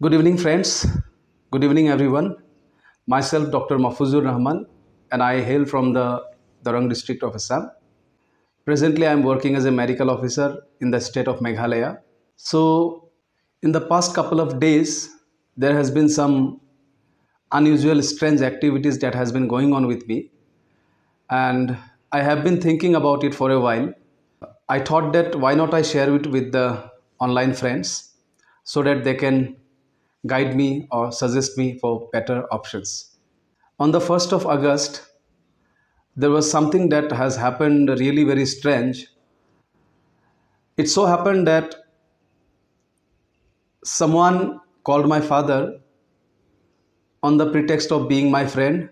Good evening, friends. Good evening, everyone. Myself, Dr. Mahfuzur Rahman, and I hail from the Darang district of Assam. Presently, I am working as a medical officer in the state of Meghalaya. So, in the past couple of days, there has been some unusual, strange activities that has been going on with me, and I have been thinking about it for a while. I thought that why not I share it with the online friends so that they can guide me or suggest me for better options. On the 1st of August, there was something that has happened really very strange. It so happened that someone called my father on the pretext of being my friend,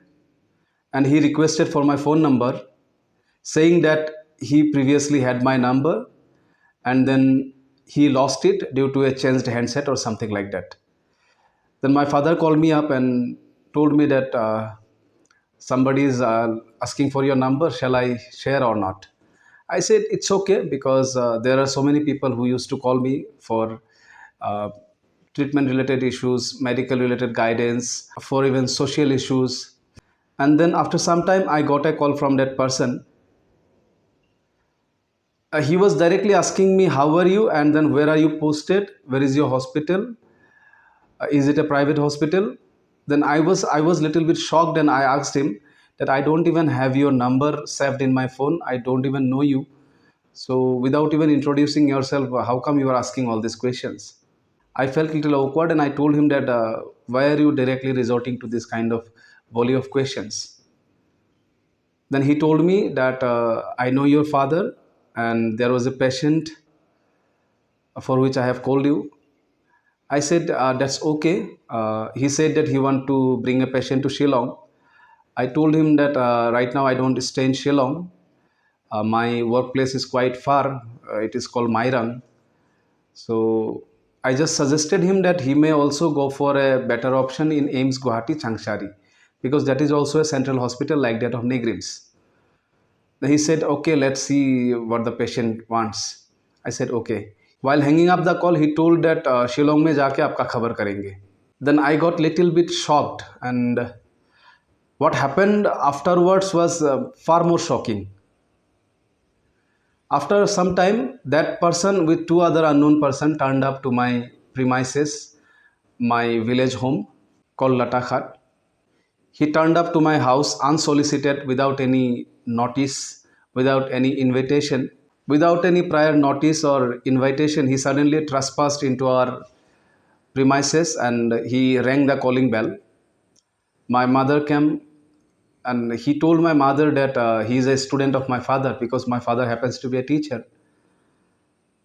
and he requested for my phone number, saying that he previously had my number and then he lost it due to a changed handset or something like that. Then my father called me up and told me that somebody is asking for your number. Shall I share or not? I said it's okay because there are so many people who used to call me for uh, treatment related issues, medical related guidance, for even social issues. And then after some time, I got a call from that person. He was directly asking me, "How are you? And then where are you posted? Where is your hospital? Is it a private hospital?" Then I was little bit shocked, and I asked him that I don't even have your number saved in my phone. I don't even know you. So without even introducing yourself, how come you are asking all these questions? I felt a little awkward, and I told him that why are you directly resorting to this kind of volley of questions? Then he told me that I know your father, and there was a patient for which I have called you. I said that's okay. He said that he want to bring a patient to Shillong. I told him that right now I don't stay in Shillong. My workplace is quite far. It is called Mairang. So I just suggested him that he may also go for a better option in AIMS Guwahati Changshari, because that is also a central hospital like that of Negrims. He said, okay, let's see what the patient wants. I said, okay. While hanging up the call, he told that Shillong में जाके आपका खबर करेंगे. Then I got little bit shocked, and what happened afterwards was far more shocking. After some time, that person with two other unknown person turned up to my premises, my village home called Latakhat. He turned up to my house unsolicited, without any notice, without any invitation, without any prior notice or invitation. He suddenly trespassed into our premises and he rang the calling bell. My mother came, and he told my mother that he is a student of my father, because my father happens to be a teacher.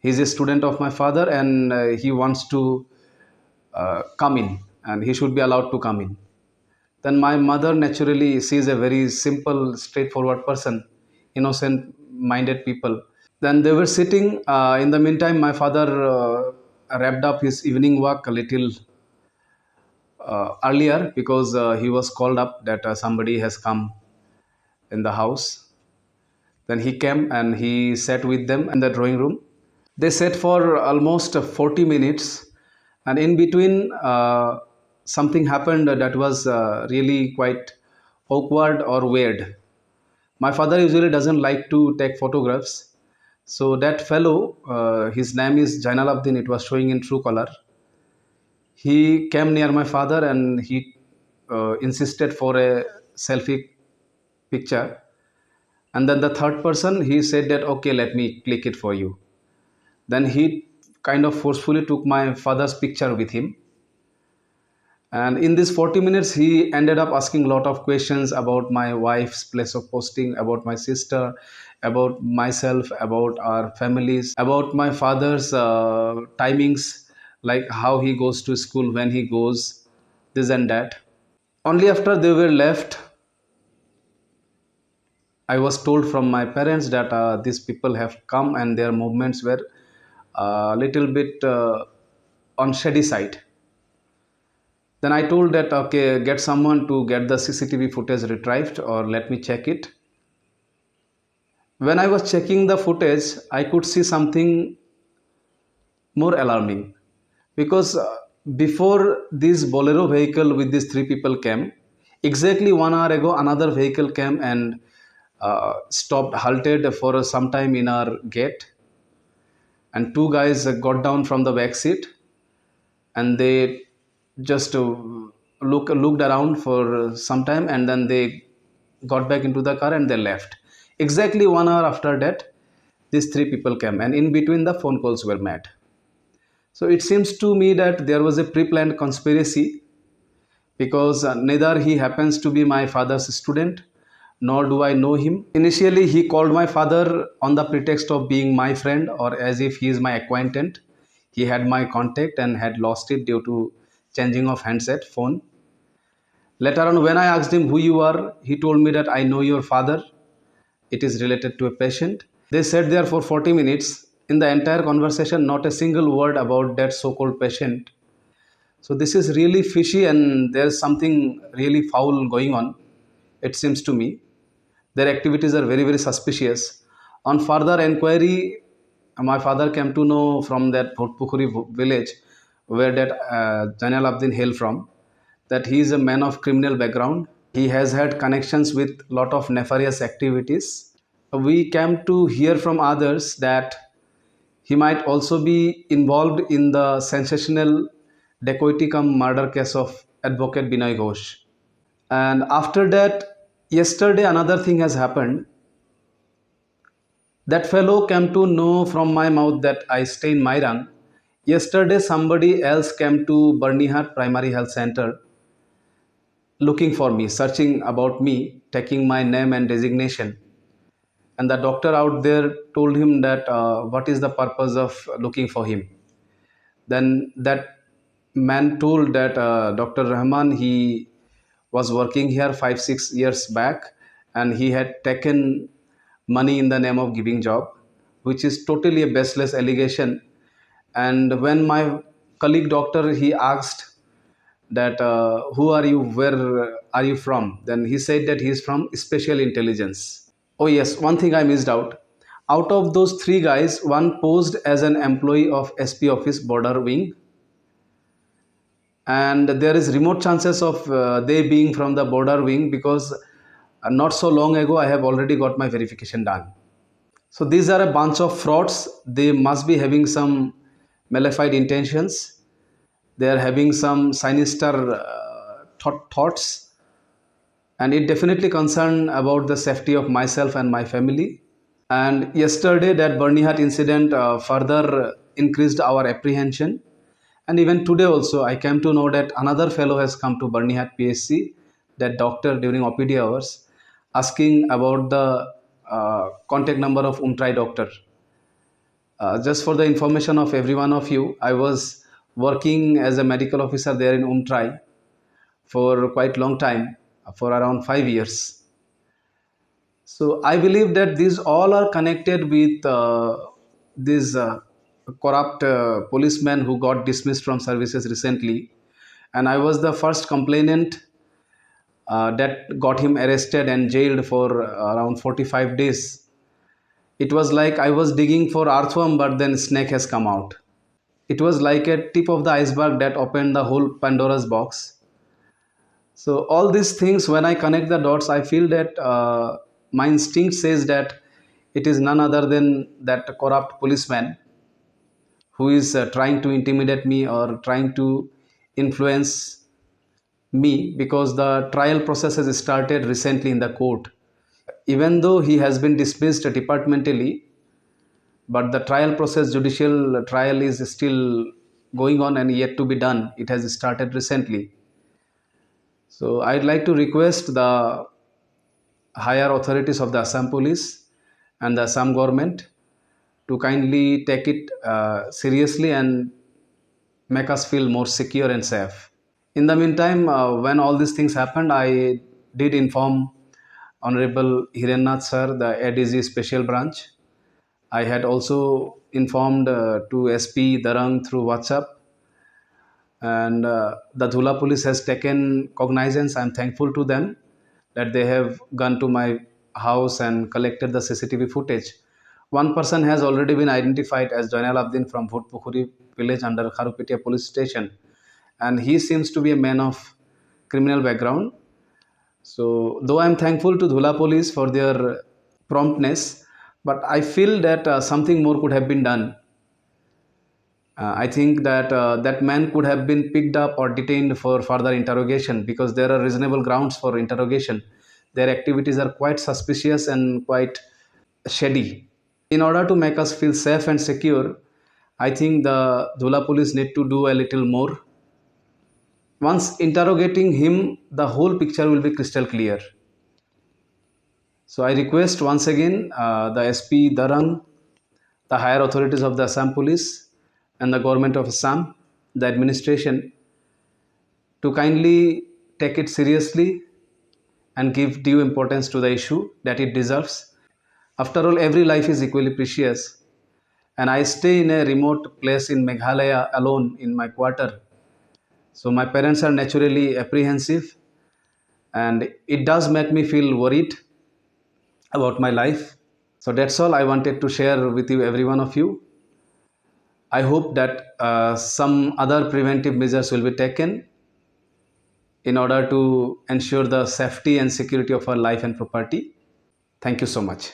He is a student of my father, and he wants to come in, and he should be allowed to come in. Then my mother, naturally, she is a very simple, straightforward person, innocent minded people. Then they were sitting. In the meantime, my father wrapped up his evening walk a little earlier, because he was called up that somebody has come in the house. Then he came and he sat with them in the drawing room. They sat for almost 40 minutes, and in between, something happened that was really quite awkward or weird. My father usually doesn't like to take photographs, so that fellow, his name is Jainal Abdin, it was showing in true color. He came near my father and he insisted for a selfie picture. And then the third person, he said that, okay, let me click it for you. Then he kind of forcefully took my father's picture with him. And in this 40 minutes, he ended up asking a lot of questions about my wife's place of posting, about my sister, about myself, about our families, about my father's timings, like how he goes to school, when he goes, this and that. Only after they were left, I was told from my parents that these people have come and their movements were a little bit on shady side. Then I told that, okay, get someone to get the CCTV footage retrieved, or let me check it. When I was checking the footage, I could see something more alarming, because before this Bolero vehicle with these three people came, exactly 1 hour ago, another vehicle came and stopped, halted for some time in our gate, and two guys got down from the back seat and they just looked around for some time, and then they got back into the car and they left. Exactly 1 hour after that, these three people came, and in between the phone calls were made. So it seems to me that there was a pre-planned conspiracy, because neither he happens to be my father's student nor do I know him. Initially, he called my father on the pretext of being my friend, or as if he is my acquaintance. He had my contact and had lost it due to changing of handset phone. Later on, when I asked him who you are, he told me that I know your father. It is related to a patient. They sat there for 40 minutes. In the entire conversation, not a single word about that so-called patient. So this is really fishy, and there's something really foul going on, it seems to me. Their activities are very, very suspicious. On further inquiry, my father came to know from that Bhotpukhuri village where that Zainal Abdin hailed from, that he is a man of criminal background. He has had connections with lot of nefarious activities. We came to hear from others that he might also be involved in the sensational dacoity cum murder case of advocate Binay Ghosh. And after that, yesterday another thing has happened. That fellow came to know from my mouth that I stay in Mairan. Yesterday somebody else came to Barnihat Primary Health Center looking for me, searching about me, taking my name and designation. And the doctor out there told him that what is the purpose of looking for him. Then that man told that Dr. Rahman, he was working here 5-6 years back, and he had taken money in the name of giving job, which is totally a baseless allegation. And when my colleague doctor, he asked that who are you, where are you from, then he said that he is from special intelligence. Oh yes, one thing I missed out of those three guys, one posed as an employee of SP office border wing, and there is remote chances of they being from the border wing, because not so long ago I have already got my verification done. So these are a bunch of frauds. They must be having some malefied intentions. They are having some sinister thoughts, and it definitely concern about the safety of myself and my family. And yesterday that Barnihat incident further increased our apprehension. And even today also, I came to know that another fellow has come to Barnihat PSC, that doctor, during OPD hours, asking about the contact number of Umtrai doctor. Just for the information of every one of you, I was working as a medical officer there in Umtrai for quite long time, for around 5 years. So I believe that these all are connected with these corrupt policemen who got dismissed from services recently. And I was the first complainant that got him arrested and jailed for around 45 days. It was like I was digging for earthworm, but then snake has come out. It was like a tip of the iceberg that opened the whole Pandora's box. So all these things, when I connect the dots, I feel that my instinct says that it is none other than that corrupt policeman who is trying to intimidate me or trying to influence me, because the trial process has started recently in the court. Even though he has been dismissed departmentally, but the trial process, judicial trial, is still going on and yet to be done. It has started recently. So I'd like to request the higher authorities of the Assam police and the Assam government to kindly take it seriously and make us feel more secure and safe. In the meantime, when all these things happened, I did inform Honorable Hirennath sir, the ADG Special Branch. I had also informed to SP Darang through WhatsApp, and the Dhula police has taken cognizance. I'm thankful to them that they have gone to my house and collected the CCTV footage. One person has already been identified as Zainal Abdin from Bhotpukhuri village under Kharupetia police station, and he seems to be a man of criminal background. So, though I'm thankful to Dhula police for their promptness, but I feel that something more could have been done. I think that that man could have been picked up or detained for further interrogation, because there are reasonable grounds for interrogation. Their activities are quite suspicious and quite shady. In order to make us feel safe and secure, I think the Dhula police need to do a little more. Once interrogating him, the whole picture will be crystal clear. So I request once again the SP Darang, the higher authorities of the Assam police, and the government of Assam, the administration, to kindly take it seriously and give due importance to the issue that it deserves. After all, every life is equally precious, and I stay in a remote place in Meghalaya alone in my quarter. So my parents are naturally apprehensive, and it does make me feel worried about my life. So that's all I wanted to share with you, every one of you. I hope that some other preventive measures will be taken in order to ensure the safety and security of our life and property. Thank you so much.